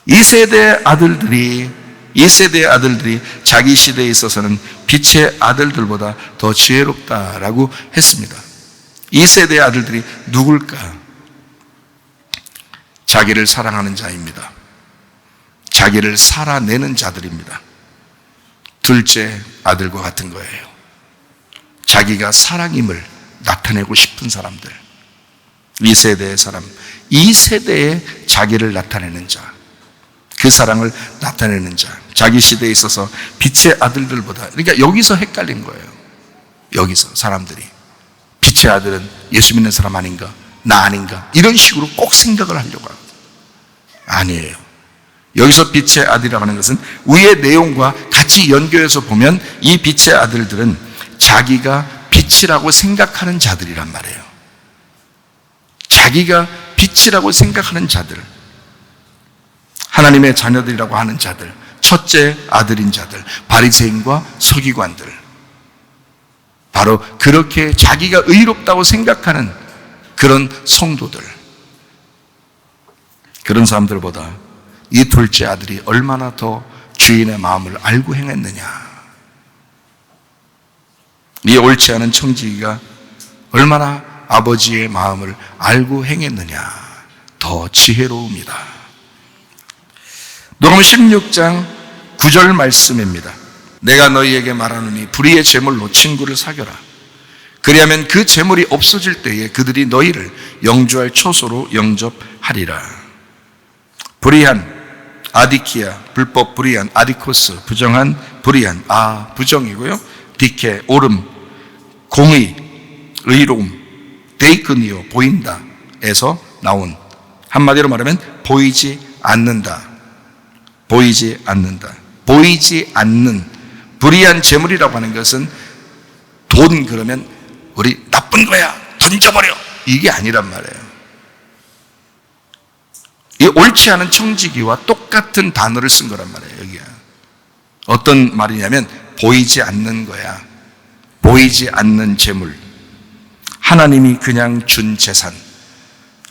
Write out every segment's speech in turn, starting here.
이 세대의 아들들이 자기 시대에 있어서는 빛의 아들들보다 더 지혜롭다라고 했습니다. 이 세대의 아들들이 누굴까? 자기를 사랑하는 자입니다. 자기를 살아내는 자들입니다. 둘째 아들과 같은 거예요. 자기가 사랑임을 나타내고 싶은 사람들. 이 세대의 사람, 이 세대에 자기를 나타내는 자, 그 사랑을 나타내는 자, 자기 시대에 있어서 빛의 아들들보다, 그러니까 여기서 헷갈린 거예요. 여기서 사람들이 빛의 아들은 예수 믿는 사람 아닌가? 나 아닌가? 이런 식으로 꼭 생각을 하려고 합니다. 아니에요. 여기서 빛의 아들이라고 하는 것은 위의 내용과 같이 연결해서 보면 이 빛의 아들들은 자기가 빛이라고 생각하는 자들이란 말이에요. 자기가 빛이라고 생각하는 자들, 하나님의 자녀들이라고 하는 자들, 첫째 아들인 자들, 바리새인과 서기관들, 바로 그렇게 자기가 의롭다고 생각하는 그런 성도들, 그런 사람들보다 이 둘째 아들이 얼마나 더 주인의 마음을 알고 행했느냐, 이 옳지 않은 청지기가 얼마나 아버지의 마음을 알고 행했느냐, 더 지혜로웁니다. 누가복음 16장 9절 말씀입니다. 내가 너희에게 말하노니 불의의 제물로 친구를 사겨라. 그리하면 그 제물이 없어질 때에 그들이 너희를 영주할 처소로 영접하리라. 불의한 아디키아, 불법 불의한, 아디코스, 부정한, 불의한, 부정이고요. 디케, 옳음, 공의, 의로움, 데이크니오, 보인다 에서 나온, 한마디로 말하면 보이지 않는다. 보이지 않는다. 보이지 않는 불의한 재물이라고 하는 것은 돈 그러면 우리 나쁜 거야, 던져버려, 이게 아니란 말이에요. 이 옳지 않은 청지기와 똑같은 단어를 쓴 거란 말이에요. 여기가 어떤 말이냐면 보이지 않는 거야. 보이지 않는 재물, 하나님이 그냥 준 재산,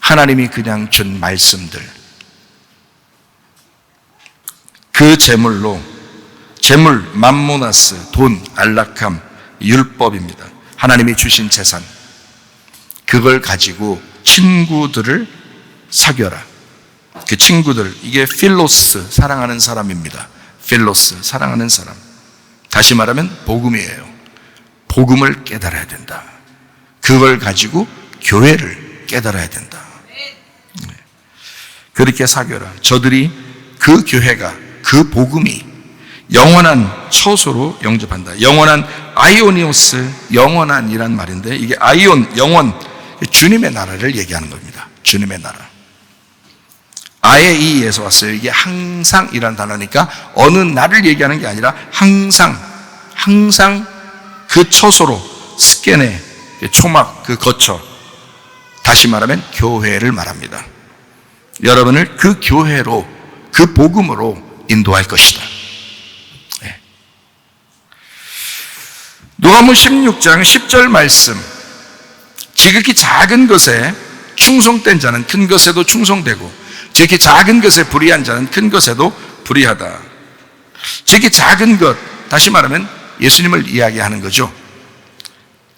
하나님이 그냥 준 말씀들, 그 재물로, 재물, 맘모나스, 돈, 안락함, 율법입니다. 하나님이 주신 재산, 그걸 가지고 친구들을 사귀어라. 그 친구들, 이게 필로스, 사랑하는 사람입니다. 필로스, 사랑하는 사람. 다시 말하면 복음이에요. 복음을 깨달아야 된다. 그걸 가지고 교회를 깨달아야 된다. 그렇게 사귀어라. 저들이, 그 교회가, 그 복음이 영원한 처소로 영접한다. 영원한, 아이오니오스, 영원한이란 말인데, 이게 아이온, 영원, 주님의 나라를 얘기하는 겁니다. 주님의 나라. 아에이에서 왔어요. 이게 항상이라는 단어니까 어느 날을 얘기하는 게 아니라 항상 그 처소로, 스케네, 초막, 그 거처, 다시 말하면 교회를 말합니다. 여러분을 그 교회로, 그 복음으로 인도할 것이다. 네. 누가복음 16장 10절 말씀, 지극히 작은 것에 충성된 자는 큰 것에도 충성되고 지극히 작은 것에 불의한 자는 큰 것에도 불의하다. 지극히 작은 것, 다시 말하면 예수님을 이야기하는 거죠.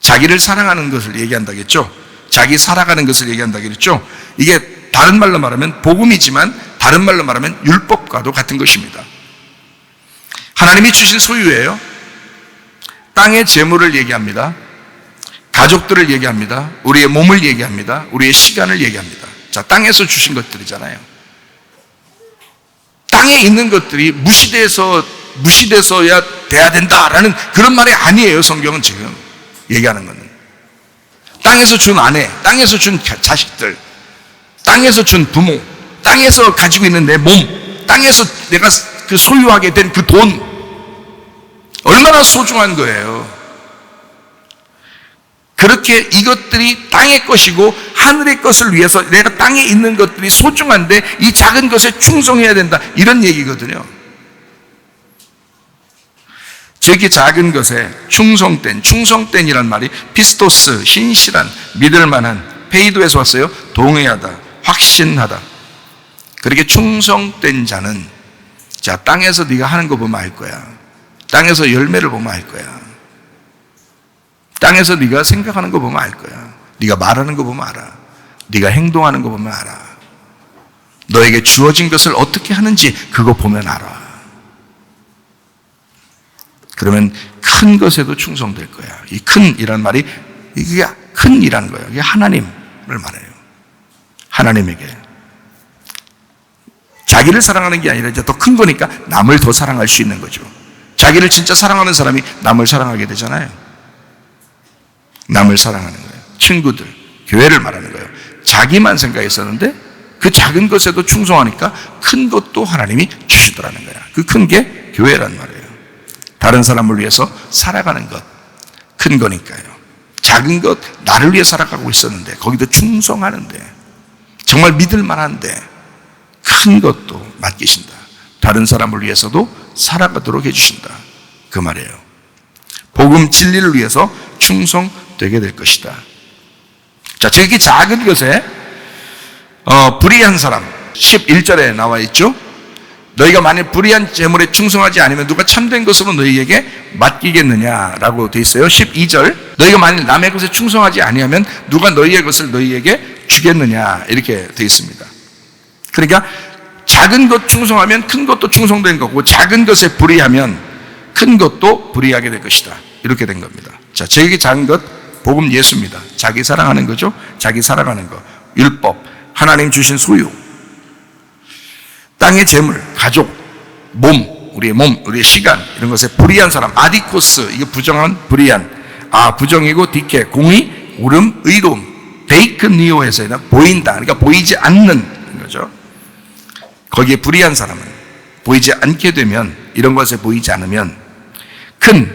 자기를 사랑하는 것을 얘기한다겠죠. 자기 살아가는 것을 얘기한다겠죠. 이게 다른 말로 말하면 복음이지만 다른 말로 말하면 율법과도 같은 것입니다. 하나님이 주신 소유예요. 땅의 재물을 얘기합니다. 가족들을 얘기합니다. 우리의 몸을 얘기합니다. 우리의 시간을 얘기합니다. 자, 땅에서 주신 것들이잖아요. 땅에 있는 것들이 무시돼서야 돼야 된다라는 그런 말이 아니에요. 성경은 지금 얘기하는 거는 땅에서 준 아내, 땅에서 준 자식들, 땅에서 준 부모, 땅에서 가지고 있는 내 몸, 땅에서 내가 그 소유하게 된 그 돈, 얼마나 소중한 거예요. 그렇게 이것들이 땅의 것이고 하늘의 것을 위해서 내가 땅에 있는 것들이 소중한데 이 작은 것에 충성해야 된다, 이런 얘기거든요. 저기 작은 것에 충성된이란 말이 피스토스, 신실한, 믿을만한, 페이도에서 왔어요. 동의하다, 확신하다. 그렇게 충성된 자는, 자, 땅에서 네가 하는 거 보면 알 거야. 땅에서 열매를 보면 알 거야. 땅에서 네가 생각하는 거 보면 알 거야. 네가 말하는 거 보면 알아. 네가 행동하는 거 보면 알아. 너에게 주어진 것을 어떻게 하는지 그거 보면 알아. 그러면 큰 것에도 충성될 거야. 이 큰이라는 말이, 이게 큰이라는 거예요. 이게 하나님을 말해요. 하나님에게. 자기를 사랑하는 게 아니라 이제 더 큰 거니까 남을 더 사랑할 수 있는 거죠. 자기를 진짜 사랑하는 사람이 남을 사랑하게 되잖아요. 남을 사랑하는 거예요. 친구들, 교회를 말하는 거예요. 자기만 생각했었는데 그 작은 것에도 충성하니까 큰 것도 하나님이 주시더라는 거야. 그 큰 게 교회란 말이에요. 다른 사람을 위해서 살아가는 것, 큰 거니까요. 작은 것, 나를 위해 살아가고 있었는데 거기도 충성하는데, 정말 믿을 만한데 큰 것도 맡기신다. 다른 사람을 위해서도 살아가도록 해주신다. 그 말이에요. 복음 진리를 위해서 충성되게 될 것이다. 자, 저기 작은 것에 불의한 사람, 11절에 나와 있죠. 너희가 만일 불의한 재물에 충성하지 않으면 누가 참된 것으로 너희에게 맡기겠느냐라고 되어 있어요. 12절, 너희가 만일 남의 것에 충성하지 아니하면 누가 너희의 것을 너희에게 주겠느냐, 이렇게 되어 있습니다. 그러니까 작은 것 충성하면 큰 것도 충성된 거고, 작은 것에 불의하면 큰 것도 불의하게 될 것이다. 이렇게 된 겁니다. 자, 저에게 작은 것, 복음 예수입니다. 자기 사랑하는 거죠. 자기 살아가는 거, 율법, 하나님 주신 소유, 땅의 재물, 가족, 우리의 몸, 우리의 시간, 이런 것에 불의한 사람, 아디코스, 이게 부정한, 불의한, 부정이고, 디케, 공의, 옳음, 의로움, 데이크니오에서 보인다, 그러니까 보이지 않는 거죠. 거기에 불의한 사람은 보이지 않게 되면, 이런 것에 보이지 않으면 큰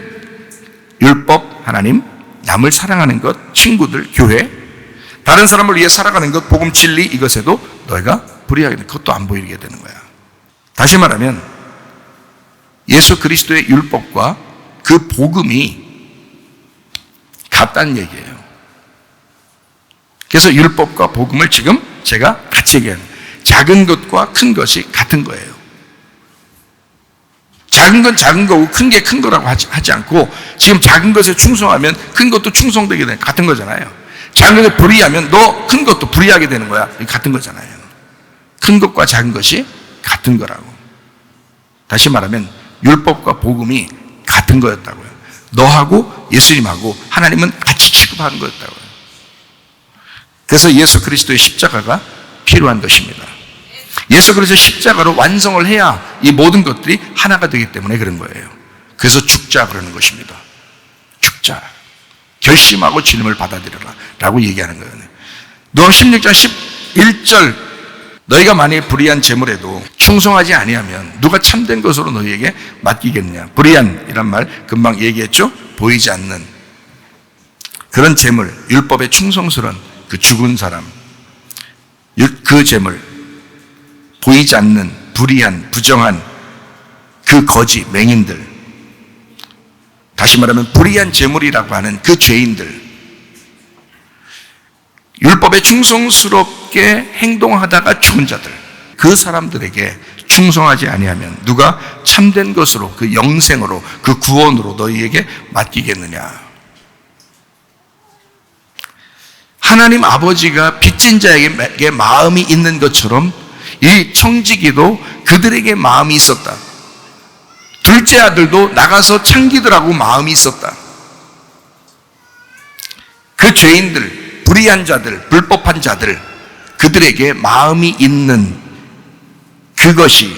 율법, 하나님, 남을 사랑하는 것, 친구들, 교회, 다른 사람을 위해 살아가는 것, 복음 진리, 이것에도 너희가 불의하게 되는, 그것도 안 보이게 되는 거야. 다시 말하면 예수 그리스도의 율법과 그 복음이 같다는 얘기예요. 그래서 율법과 복음을 지금 제가 같이 얘기하는 거예요. 작은 것과 큰 것이 같은 거예요. 작은 건 작은 거고 큰 게 큰 거라고 하지 않고, 지금 작은 것에 충성하면 큰 것도 충성되게 되는, 같은 거잖아요. 작은 것에 불의하면 너 큰 것도 불의하게 되는 거야. 같은 거잖아요. 큰 것과 작은 것이 같은 거라고. 다시 말하면 율법과 복음이 같은 거였다고요. 너하고 예수님하고 하나님은 같이 취급하는 거였다고요. 그래서 예수 그리스도의 십자가가 필요한 것입니다. 예수 그리스도의 십자가로 완성을 해야 이 모든 것들이 하나가 되기 때문에 그런 거예요. 그래서 죽자 그러는 것입니다. 죽자. 결심하고 주님을 받아들여라 라고 얘기하는 거예요. 누가복음 16장 11절, 너희가 만일 불의한 재물에도 충성하지 아니하면 누가 참된 것으로 너희에게 맡기겠느냐. 불의한이란 말 금방 얘기했죠. 보이지 않는 그런 재물, 율법에 충성스러운 그 죽은 사람, 그 재물, 보이지 않는 불의한, 부정한 그 거지, 맹인들, 다시 말하면 불의한 재물이라고 하는 그 죄인들, 율법에 충성스럽게 행동하다가 죽은 자들, 그 사람들에게 충성하지 아니하면 누가 참된 것으로, 그 영생으로, 그 구원으로 너희에게 맡기겠느냐. 하나님 아버지가 빚진 자에게 마음이 있는 것처럼 이 청지기도 그들에게 마음이 있었다. 둘째 아들도 나가서 창기들하고 마음이 있었다. 그 죄인들, 불의한 자들, 불법한 자들, 그들에게 마음이 있는 그것이,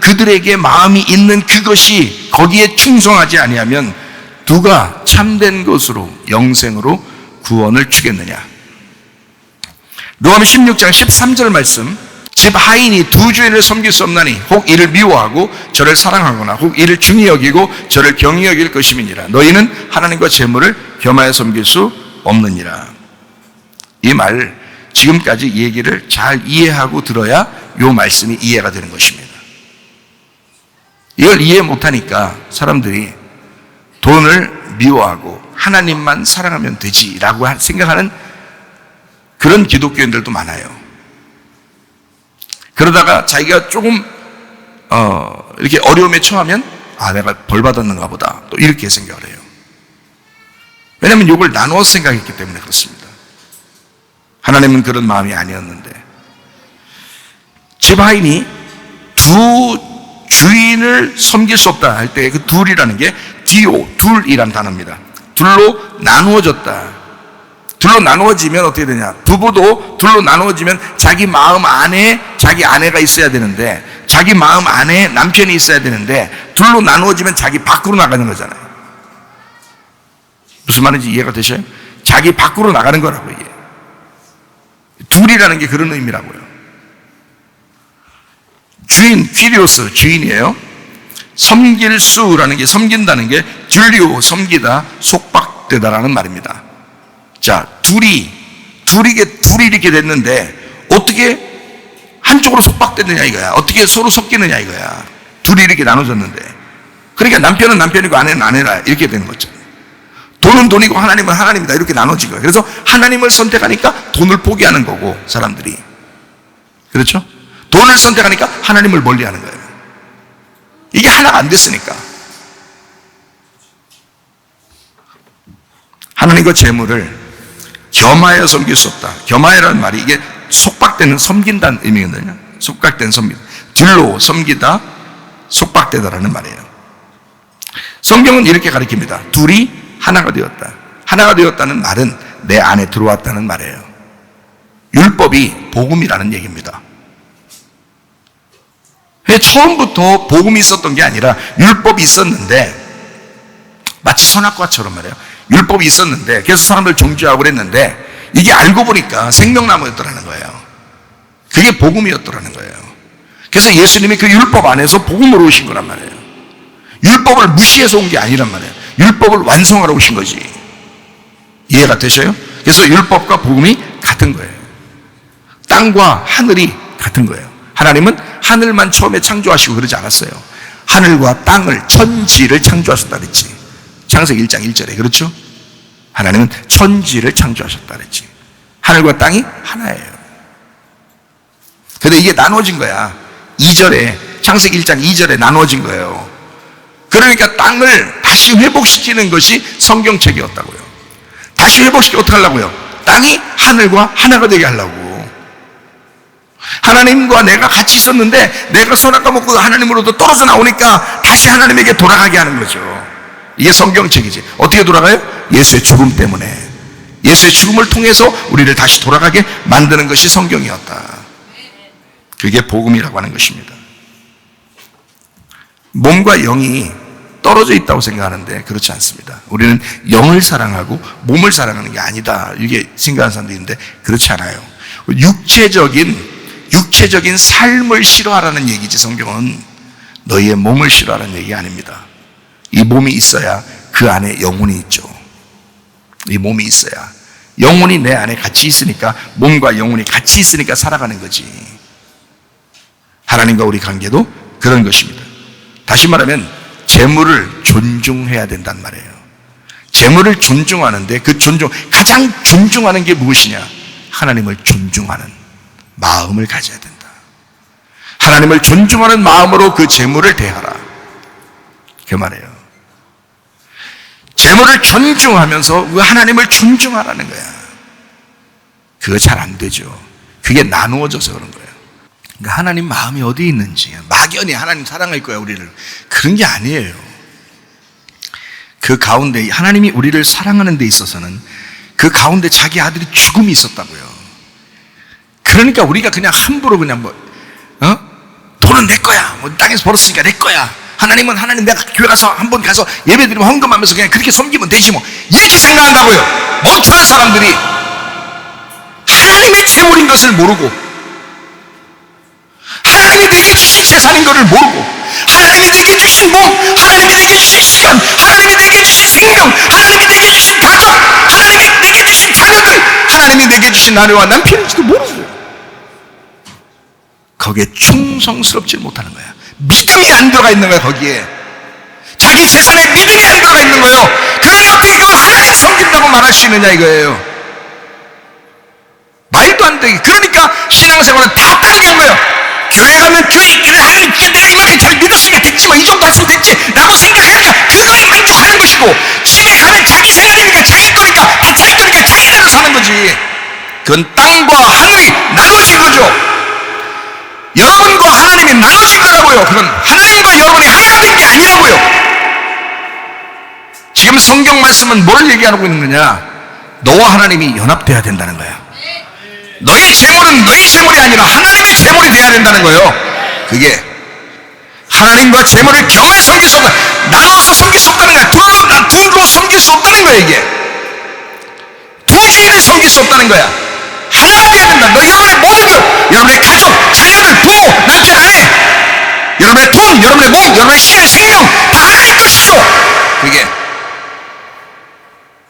그들에게 마음이 있는 그것이 거기에 충성하지 아니하면 누가 참된 것으로 영생으로 구원을 주겠느냐. 로마서 16장 13절 말씀, 집 하인이 두 주인을 섬길 수 없나니 혹 이를 미워하고 저를 사랑하거나 혹 이를 중히 여기고 저를 경히 여길 것임이니라. 너희는 하나님과 재물을 겸하여 섬길 수 없느니라. 이 말, 지금까지 얘기를 잘 이해하고 들어야 이 말씀이 이해가 되는 것입니다. 이걸 이해 못하니까 사람들이 돈을 미워하고 하나님만 사랑하면 되지라고 생각하는 그런 기독교인들도 많아요. 그러다가 자기가 조금 이렇게 어려움에 처하면 내가 벌 받았는가 보다, 또 이렇게 생각을 해요. 왜냐하면 욕을 나누어서 생각했기 때문에 그렇습니다. 하나님은 그런 마음이 아니었는데, 집 하인이 두 주인을 섬길 수 없다 할 때 그 둘이라는 게 디오, 둘이란 단어입니다. 둘로 나누어졌다. 둘로 나누어지면 어떻게 되냐? 부부도 둘로 나누어지면 자기 마음 안에 자기 아내가 있어야 되는데, 자기 마음 안에 남편이 있어야 되는데, 둘로 나누어지면 자기 밖으로 나가는 거잖아요. 무슨 말인지 이해가 되셔요? 자기 밖으로 나가는 거라고, 이게. 둘이라는 게 그런 의미라고요. 주인, 퀴리오스, 주인이에요. 섬길 수라는 게, 섬긴다는 게 줄리오, 섬기다, 속박되다라는 말입니다. 자, 둘이 이렇게 됐는데 어떻게 한쪽으로 속박되느냐 이거야. 어떻게 서로 섞이느냐 이거야. 둘이 이렇게 나눠졌는데, 그러니까 남편은 남편이고 아내는 아내라 이렇게 되는 거죠. 돈은 돈이고 하나님은 하나님이다 이렇게 나눠진 거예요. 그래서 하나님을 선택하니까 돈을 포기하는 거고, 사람들이. 그렇죠? 돈을 선택하니까 하나님을 멀리하는 거예요. 이게 하나가 안 됐으니까. 하나님과 재물을 겸하여 섬길 수 없다. 겸하여라는 말이 이게 속박되는, 섬긴다는 의미거든요. 속박되는 섬기다. 들로 섬기다, 속박되다라는 말이에요. 성경은 이렇게 가르칩니다. 둘이 하나가 되었다. 하나가 되었다는 말은 내 안에 들어왔다는 말이에요. 율법이 복음이라는 얘기입니다. 처음부터 복음이 있었던 게 아니라 율법이 있었는데, 마치 선악과처럼 말이에요. 율법이 있었는데, 그래서 사람들 정죄하고 그랬는데, 이게 알고 보니까 생명나무였더라는 거예요. 그게 복음이었더라는 거예요. 그래서 예수님이 그 율법 안에서 복음으로 오신 거란 말이에요. 율법을 무시해서 온 게 아니란 말이에요. 율법을 완성하러 오신 거지. 이해가 되셔요? 그래서 율법과 복음이 같은 거예요. 땅과 하늘이 같은 거예요. 하나님은 하늘만 처음에 창조하시고 그러지 않았어요. 하늘과 땅을, 천지를 창조하셨다 그랬지. 창세기 1장 1절에. 그렇죠? 하나님은 천지를 창조하셨다 그랬지. 하늘과 땅이 하나예요. 근데 이게 나눠진 거야. 2절에, 창세기 1장 2절에 나눠진 거예요. 그러니까 땅을 다시 회복시키는 것이 성경책이었다고요. 다시 회복시키고 어떻게 하려고요? 땅이 하늘과 하나가 되게 하려고. 하나님과 내가 같이 있었는데 내가 선악과 먹고 하나님으로부터 떨어져 나오니까 다시 하나님에게 돌아가게 하는 거죠. 이게 성경책이지. 어떻게 돌아가요? 예수의 죽음 때문에. 예수의 죽음을 통해서 우리를 다시 돌아가게 만드는 것이 성경이었다. 그게 복음이라고 하는 것입니다. 몸과 영이 떨어져 있다고 생각하는데 그렇지 않습니다. 우리는 영을 사랑하고 몸을 사랑하는 게 아니다, 이게 생각하는 사람도 있는데 그렇지 않아요. 육체적인 삶을 싫어하라는 얘기지. 성경은 너희의 몸을 싫어하라는 얘기 아닙니다. 이 몸이 있어야 그 안에 영혼이 있죠. 이 몸이 있어야, 영혼이 내 안에 같이 있으니까, 몸과 영혼이 같이 있으니까 살아가는 거지. 하나님과 우리 관계도 그런 것입니다. 다시 말하면 재물을 존중해야 된단 말이에요. 재물을 존중하는데 그 가장 존중하는 게 무엇이냐? 하나님을 존중하는 마음을 가져야 된다. 하나님을 존중하는 마음으로 그 재물을 대하라, 그 말이에요. 재물을 존중하면서 그 하나님을 존중하라는 거야. 그거 잘 안 되죠. 그게 나누어져서 그런 거예요. 그러니까 하나님 마음이 어디 있는지, 막연히 하나님 사랑할 거야 우리를, 그런 게 아니에요. 그 가운데 하나님이 우리를 사랑하는 데 있어서는 그 가운데 자기 아들이 죽음이 있었다고요. 그러니까 우리가 그냥 함부로 그냥 돈은 내 거야, 땅에서 벌었으니까 내 거야, 하나님은 하나님, 내가 교회 가서 한번 가서 예배드리면 헌금하면서 그냥 그렇게 섬기면 되지 뭐, 이렇게 생각한다고요. 멍청한 사람들이 하나님의 재물인 것을 모르고, 하나님이 내게 주신 재산인 것을 모르고, 하나님이 내게 주신 몸, 하나님이 내게 주신 시간, 하나님이 내게 주신 생명, 하나님이 내게 주신 가정, 하나님이 내게 주신 자녀들, 하나님이 내게 주신 아내와 남편인지도 모르고 거기에 충성스럽지 못하는 거야. 믿음이 안 들어가 있는 거야. 거기에 자기 재산에 믿음이 안 들어가 있는 거예요. 그러니 어떻게 그걸 하나님 섬긴다고 말할 수 있느냐 이거예요. 말도 안 되게. 그러니까 신앙생활은 다 타락한 거예요. 아니고 집에 가면 자기 생활이니까 자기 거니까 다 자기 거니까 자기대로 사는 거지. 그건 땅과 하늘이 나눠진 거죠. 여러분과 하나님이 나눠진 거라고요. 그건 하나님과 여러분이 하나가 된 게 아니라고요. 지금 성경 말씀은 뭘 얘기하고 있는 거냐? 너와 하나님이 연합돼야 된다는 거야. 너희 재물은 너희 재물이 아니라 하나님의 재물이 돼야 된다는 거예요. 그게 하나님과 재물을 겸해 섬길 수 없다. 나눠서 섬길 수 없다는 거야. 둘로 섬길 수 없다는 거야. 이게 두 주인을 섬길 수 없다는 거야. 하나가 돼야 된다. 너 여러분의 모든 것, 여러분의 가족, 자녀들, 부모, 남편, 아내, 여러분의 돈, 여러분의 몸, 여러분의 시간, 생명 다 하나님 것이죠. 그게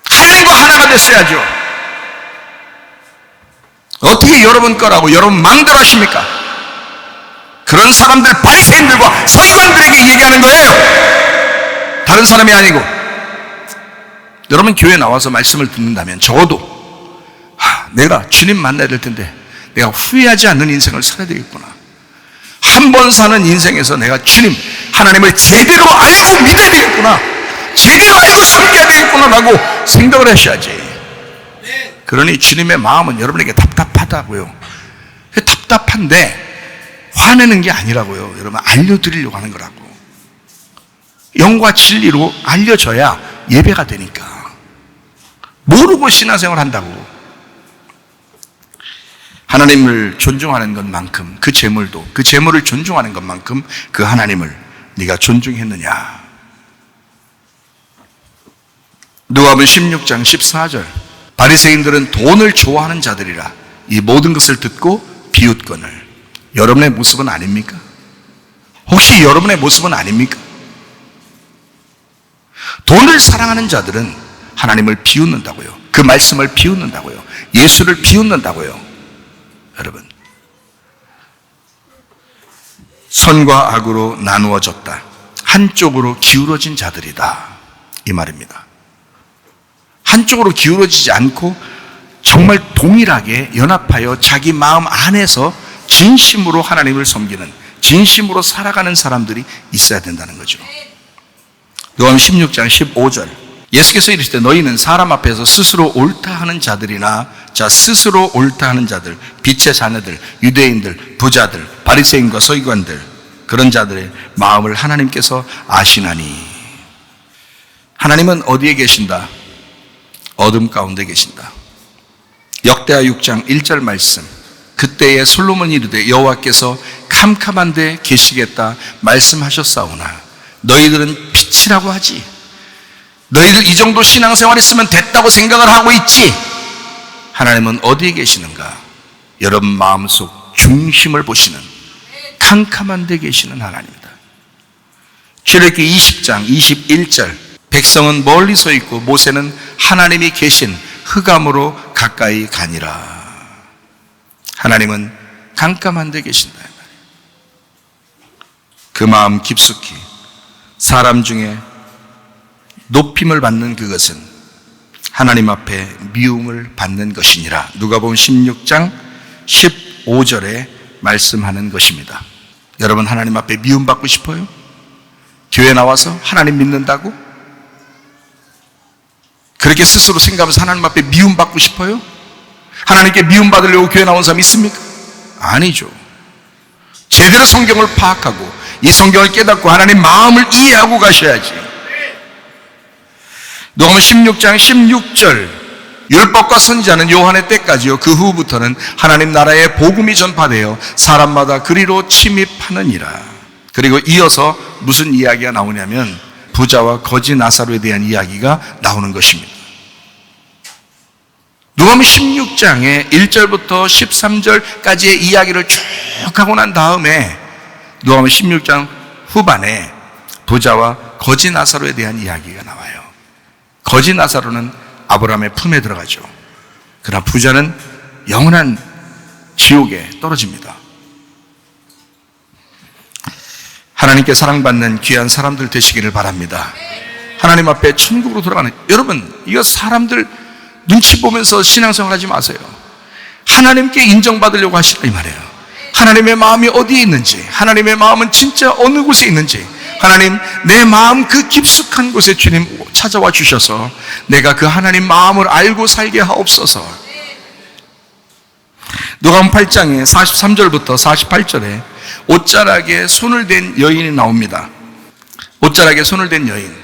하나님과 하나가 됐어야죠. 어떻게 여러분 거라고 여러분 마음대로 하십니까? 그런 사람들 바리새인들과 서기관들에게 얘기하는 거예요. 다른 사람이 아니고. 여러분 교회 나와서 말씀을 듣는다면 적어도 내가 주님 만나야 될 텐데 내가 후회하지 않는 인생을 살아야 되겠구나. 한 번 사는 인생에서 내가 주님 하나님을 제대로 알고 믿어야 되겠구나. 제대로 알고 섬겨야 되겠구나 라고 생각을 하셔야지. 그러니 주님의 마음은 여러분에게 답답하다고요. 답답한데 화내는 게 아니라고요. 여러분 알려드리려고 하는 거라고. 영과 진리로 알려줘야 예배가 되니까. 모르고 신앙생활 한다고. 하나님을 존중하는 것만큼 그 재물도 그 재물을 존중하는 것만큼 그 하나님을 네가 존중했느냐. 누가복음 16장 14절 바리새인들은 돈을 좋아하는 자들이라 이 모든 것을 듣고 비웃거늘. 여러분의 모습은 아닙니까? 혹시 여러분의 모습은 아닙니까? 돈을 사랑하는 자들은 하나님을 비웃는다고요. 그 말씀을 비웃는다고요. 예수를 비웃는다고요. 여러분, 선과 악으로 나누어졌다. 한쪽으로 기울어진 자들이다. 이 말입니다. 한쪽으로 기울어지지 않고 정말 동일하게 연합하여 자기 마음 안에서 진심으로 하나님을 섬기는, 진심으로 살아가는 사람들이 있어야 된다는 거죠. 요한 16장 15절 예수께서 이르시되 너희는 사람 앞에서 스스로 옳다 하는 자들이나, 자, 스스로 옳다 하는 자들, 빛의 자녀들, 유대인들, 부자들, 바리새인과 서기관들, 그런 자들의 마음을 하나님께서 아시나니. 하나님은 어디에 계신다? 어둠 가운데 계신다. 역대하 6장 1절 말씀. 그때에 솔로몬이 이르되 여호와께서 캄캄한 데 계시겠다 말씀하셨사오나 너희들은 빛이라고 하지. 너희들 이 정도 신앙생활 했으면 됐다고 생각을 하고 있지. 하나님은 어디에 계시는가? 여러분 마음속 중심을 보시는, 캄캄한 데 계시는 하나님이다. 출애굽기 20장 21절 백성은 멀리 서 있고 모세는 하나님이 계신 흑암으로 가까이 가니라. 하나님은 깜깜한 데 계신다. 그 마음 깊숙이 사람 중에 높임을 받는 그것은 하나님 앞에 미움을 받는 것이니라. 누가복음 16장 15절에 말씀하는 것입니다. 여러분 하나님 앞에 미움받고 싶어요? 교회 나와서 하나님 믿는다고? 그렇게 스스로 생각하면서 하나님 앞에 미움받고 싶어요? 하나님께 미움받으려고 교회 나온 사람 있습니까? 아니죠. 제대로 성경을 파악하고 이 성경을 깨닫고 하나님 마음을 이해하고 가셔야지. 누가복음 16장 16절 율법과 선지자는 요한의 때까지요 그 후부터는 하나님 나라의 복음이 전파되어 사람마다 그리로 침입하느니라. 그리고 이어서 무슨 이야기가 나오냐면 부자와 거지 나사로에 대한 이야기가 나오는 것입니다. 누가복음 16장의 1절부터 13절까지의 이야기를 쭉 하고 난 다음에 누가복음 16장 후반에 부자와 거지 나사로에 대한 이야기가 나와요. 거지 나사로는 아브라함의 품에 들어가죠. 그러나 부자는 영원한 지옥에 떨어집니다. 하나님께 사랑받는 귀한 사람들 되시기를 바랍니다. 하나님 앞에 천국으로 돌아가는, 여러분 이거 사람들 눈치 보면서 신앙생활 하지 마세요. 하나님께 인정받으려고 하시라 이 말이에요. 하나님의 마음이 어디에 있는지, 하나님의 마음은 진짜 어느 곳에 있는지, 하나님, 내 마음 그 깊숙한 곳에 주님 찾아와 주셔서 내가 그 하나님 마음을 알고 살게 하옵소서. 누가복음 8장에 43절부터 48절에 옷자락에 손을 댄 여인이 나옵니다. 옷자락에 손을 댄 여인.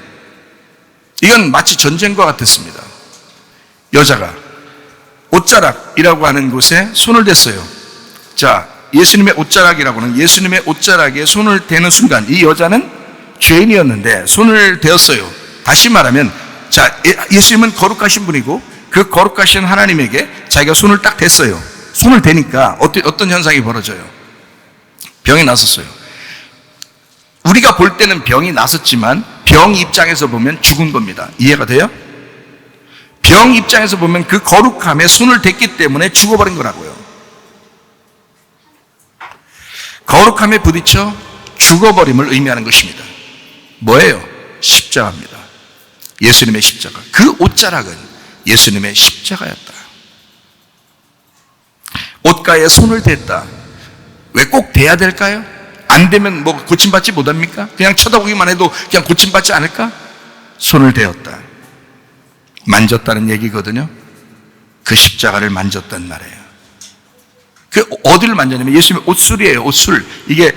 이건 마치 전쟁과 같았습니다. 여자가 옷자락이라고 하는 곳에 손을 댔어요. 자, 예수님의 옷자락이라고는 예수님의 옷자락에 손을 대는 순간 이 여자는 죄인이었는데 손을 대었어요. 다시 말하면, 자, 예수님은 거룩하신 분이고 그 거룩하신 하나님에게 자기가 손을 딱 댔어요. 손을 대니까 어떤 현상이 벌어져요? 병이 났었어요. 우리가 볼 때는 병이 났었지만 병 입장에서 보면 죽은 겁니다. 이해가 돼요? 병 입장에서 보면 그 거룩함에 손을 댔기 때문에 죽어버린 거라고요. 거룩함에 부딪혀 죽어버림을 의미하는 것입니다. 뭐예요? 십자가입니다. 예수님의 십자가. 그 옷자락은 예수님의 십자가였다. 옷가에 손을 댔다. 왜 꼭 대야 될까요? 안 되면 뭐 고침받지 못합니까? 그냥 쳐다보기만 해도 그냥 고침받지 않을까? 손을 대었다. 만졌다는 얘기거든요. 그 십자가를 만졌단 말이에요. 그 어디를 만졌냐면 예수님의 옷술이에요. 옷술. 이게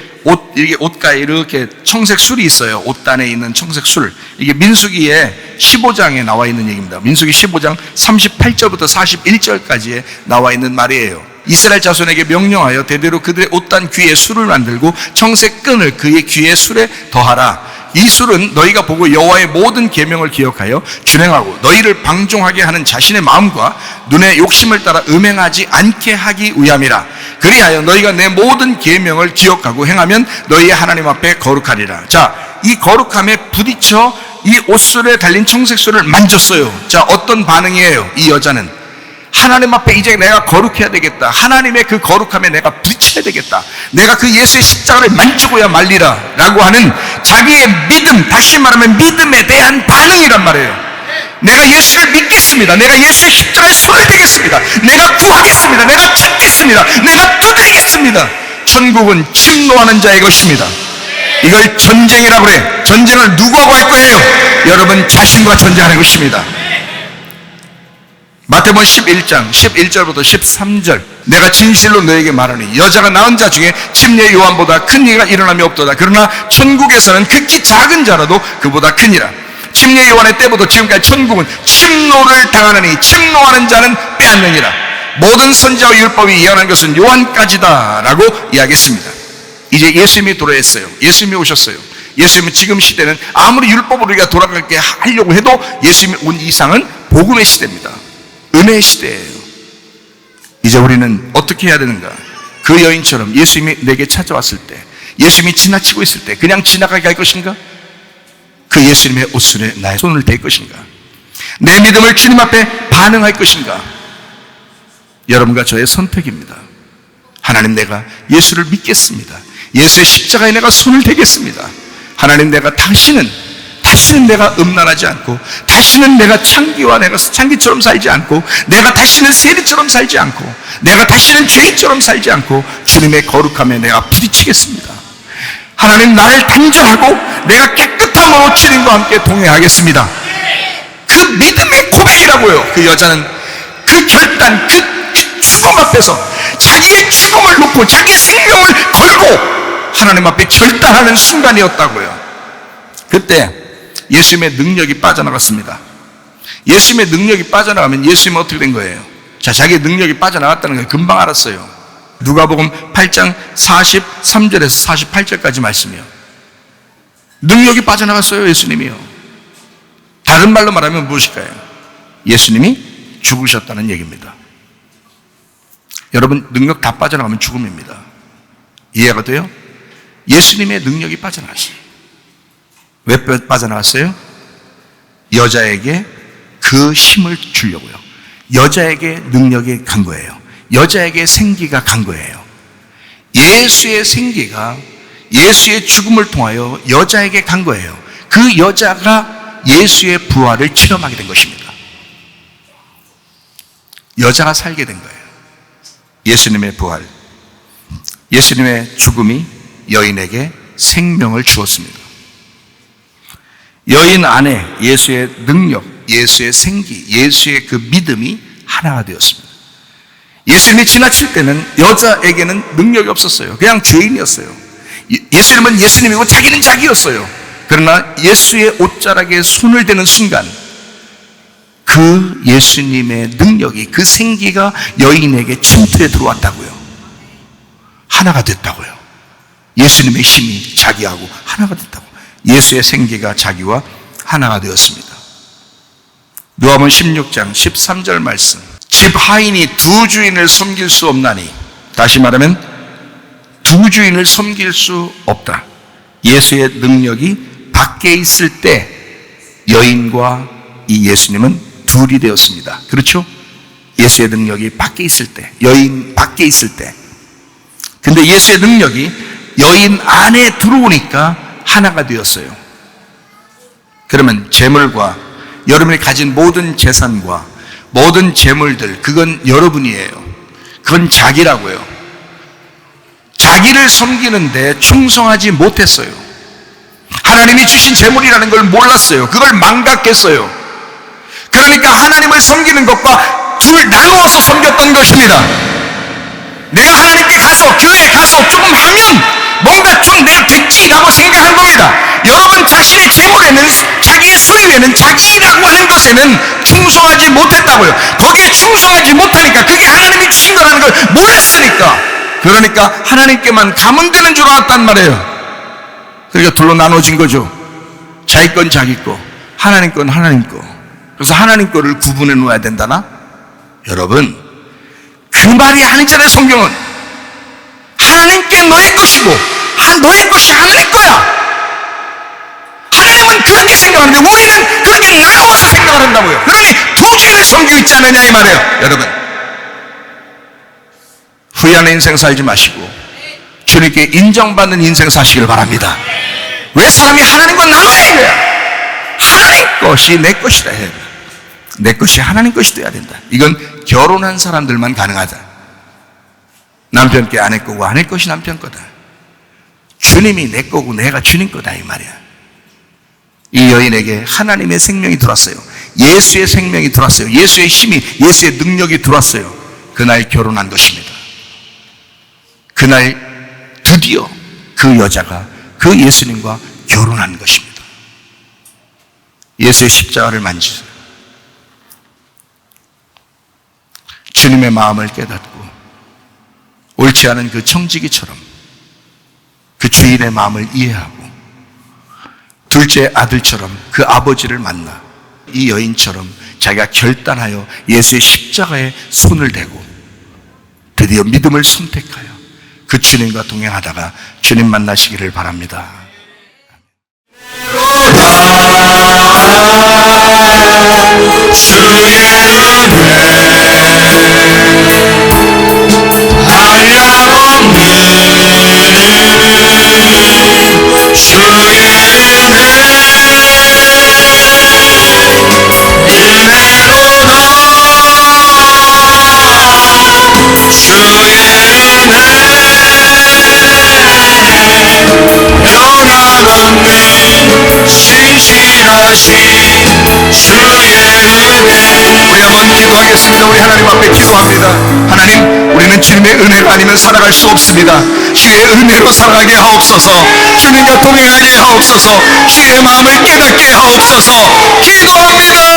옷가에 이렇게 청색 술이 있어요. 옷단에 있는 청색 술. 이게 민수기에 15장에 나와 있는 얘기입니다. 민수기 15장 38절부터 41절까지에 나와 있는 말이에요. 이스라엘 자손에게 명령하여 대대로 그들의 옷단 귀에 술을 만들고 청색 끈을 그의 귀에 술에 더하라. 이 술은 너희가 보고 여호와의 모든 계명을 기억하여 준행하고 너희를 방종하게 하는 자신의 마음과 눈의 욕심을 따라 음행하지 않게 하기 위함이라. 그리하여 너희가 내 모든 계명을 기억하고 행하면 너희의 하나님 앞에 거룩하리라. 자, 이 거룩함에 부딪혀 이 옷술에 달린 청색술을 만졌어요. 자, 어떤 반응이에요? 이 여자는 하나님 앞에 이제 내가 거룩해야 되겠다. 하나님의 그 거룩함에 내가 부딪혀야 되겠다. 내가 그 예수의 십자가를 만지고야 말리라 라고 하는 자기의 믿음, 다시 말하면 믿음에 대한 반응이란 말이에요. 내가 예수를 믿겠습니다. 내가 예수의 십자가에 손을 대겠습니다. 내가 구하겠습니다. 내가 찾겠습니다. 내가 두드리겠습니다. 천국은 침노하는 자의 것입니다. 이걸 전쟁이라고 그래. 전쟁을 누구하고 할 거예요? 여러분 자신과 전쟁하는 것입니다. 마태복음 11장 11절부터 13절. 내가 진실로 너에게 말하니 여자가 낳은 자 중에 침례 요한보다 큰 이가 일어남이 없도다. 그러나 천국에서는 극히 작은 자라도 그보다 크니라. 침례 요한의 때부터 지금까지 천국은 침노를 당하느니 침노하는 자는 빼앗느니라. 모든 선지자와 율법이 예언한 것은 요한까지다 라고 이야기했습니다. 이제 예수님이 도래했어요. 예수님이 오셨어요. 예수님은 지금 시대는 아무리 율법으로 우리가 돌아가게 하려고 해도 예수님이 온 이상은 복음의 시대입니다. 은혜의 시대예요. 이제 우리는 어떻게 해야 되는가? 그 여인처럼 예수님이 내게 찾아왔을 때, 예수님이 지나치고 있을 때 그냥 지나가게 할 것인가? 그 예수님의 옷술에 나의 손을 댈 것인가? 내 믿음을 주님 앞에 반응할 것인가? 여러분과 저의 선택입니다. 하나님, 내가 예수를 믿겠습니다. 예수의 십자가에 내가 손을 대겠습니다. 하나님, 내가 다시는 내가 음란하지 않고, 다시는 내가 창기처럼 살지 않고, 내가 다시는 세리처럼 살지 않고, 내가 다시는 죄인처럼 살지 않고 주님의 거룩함에 내가 부딪히겠습니다. 하나님, 나를 단절하고 내가 깨끗함으로 주님과 함께 동행하겠습니다. 그 믿음의 고백이라고요. 그 여자는 그 결단, 그 죽음 앞에서 자기의 죽음을 놓고 자기 생명을 걸고 하나님 앞에 결단하는 순간이었다고요. 그때 예수님의 능력이 빠져나갔습니다. 예수님의 능력이 빠져나가면 예수님은 어떻게 된 거예요? 자, 자기의 능력이 빠져나갔다는 걸 금방 알았어요. 누가복음 8장 43절에서 48절까지 말씀이요. 능력이 빠져나갔어요. 예수님이요. 다른 말로 말하면 무엇일까요? 예수님이 죽으셨다는 얘기입니다. 여러분, 능력 다 빠져나가면 죽음입니다. 이해가 돼요? 예수님의 능력이 빠져나갔어요. 왜 빠져나갔어요? 여자에게 그 힘을 주려고요. 여자에게 능력이 간 거예요. 여자에게 생기가 간 거예요. 예수의 생기가 예수의 죽음을 통하여 여자에게 간 거예요. 그 여자가 예수의 부활을 체험하게 된 것입니다. 여자가 살게 된 거예요. 예수님의 부활, 예수님의 죽음이 여인에게 생명을 주었습니다. 여인 안에 예수의 능력, 예수의 생기, 예수의 그 믿음이 하나가 되었습니다. 예수님이 지나칠 때는 여자에게는 능력이 없었어요. 그냥 죄인이었어요. 예수님은 예수님이고 자기는 자기였어요. 그러나 예수의 옷자락에 손을 대는 순간 그 예수님의 능력이, 그 생기가 여인에게 침투해 들어왔다고요. 하나가 됐다고요. 예수님의 힘이 자기하고 하나가 됐다고. 예수의 생기가 자기와 하나가 되었습니다. 누가복음 16장 13절 말씀. 집 하인이 두 주인을 섬길 수 없나니, 다시 말하면 두 주인을 섬길 수 없다. 예수의 능력이 밖에 있을 때 여인과 이 예수님은 둘이 되었습니다. 그렇죠? 예수의 능력이 밖에 있을 때, 여인 밖에 있을 때. 근데 예수의 능력이 여인 안에 들어오니까 하나가 되었어요. 그러면 재물과 여러분이 가진 모든 재산과 모든 재물들, 그건 여러분이에요. 그건 자기라고요. 자기를 섬기는데 충성하지 못했어요. 하나님이 주신 재물이라는 걸 몰랐어요. 그걸 망각했어요. 그러니까 하나님을 섬기는 것과 둘 나누어서 섬겼던 것입니다. 내가 하나님께 가서, 교회에 가서 조금 하면 뭔가 좀 내가 됐지라고 생각한 겁니다. 여러분 자신의 재물에는, 자기의 소유에는, 자기라고 하는 것에는 충성하지 못했다고요. 거기에 충성하지 못하니까 그게 하나님이 주신 거라는 걸 몰랐으니까, 그러니까 하나님께만 가면 되는 줄 알았단 말이에요. 그러니까 둘로 나눠진 거죠. 자기 건 자기 거, 하나님 건 하나님 거. 그래서 하나님 거를 구분해 놓아야 된다나? 여러분, 그 말이 아니잖아요. 성경은 하나님께 너의 것이고 너의 것이 하나님 거야. 하나님은 그렇게 생각하는데 우리는 그렇게 나누어서 생각을 한다고요. 그러니 두 주인을 섬기고 있지 않느냐 이 말이에요. 여러분, 후회하는 인생 살지 마시고 주님께 인정받는 인생 사시길 바랍니다. 왜 사람이 하나님과 나눠야 해요? 하나님 것이 내 것이다 해야 돼. 내 것이 하나님 것이 돼야 된다. 이건 결혼한 사람들만 가능하다. 남편께 아내 거고 아내 것이 남편 거다. 주님이 내 거고 내가 주님 거다 이 말이야. 이 여인에게 하나님의 생명이 들어왔어요. 예수의 생명이 들어왔어요. 예수의 힘이, 예수의 능력이 들어왔어요. 그날 결혼한 것입니다. 그날 드디어 그 여자가 그 예수님과 결혼한 것입니다. 예수의 십자가를 만지세요. 주님의 마음을 깨닫고 옳지 않은 그 청지기처럼 그 주인의 마음을 이해하고 둘째 아들처럼 그 아버지를 만나 이 여인처럼 자기가 결단하여 예수의 십자가에 손을 대고 드디어 믿음을 선택하여 그 주님과 동행하다가 주님 만나시기를 바랍니다. 우리 한번 기도하겠습니다. 우리 하나님 앞에 기도합니다. 하나님, 우리는 주님의 은혜가 아니면 살아갈 수 없습니다. 주의 은혜로 살아가게 하옵소서. 주님과 동행하게 하옵소서. 주의 마음을 깨닫게 하옵소서. 기도합니다.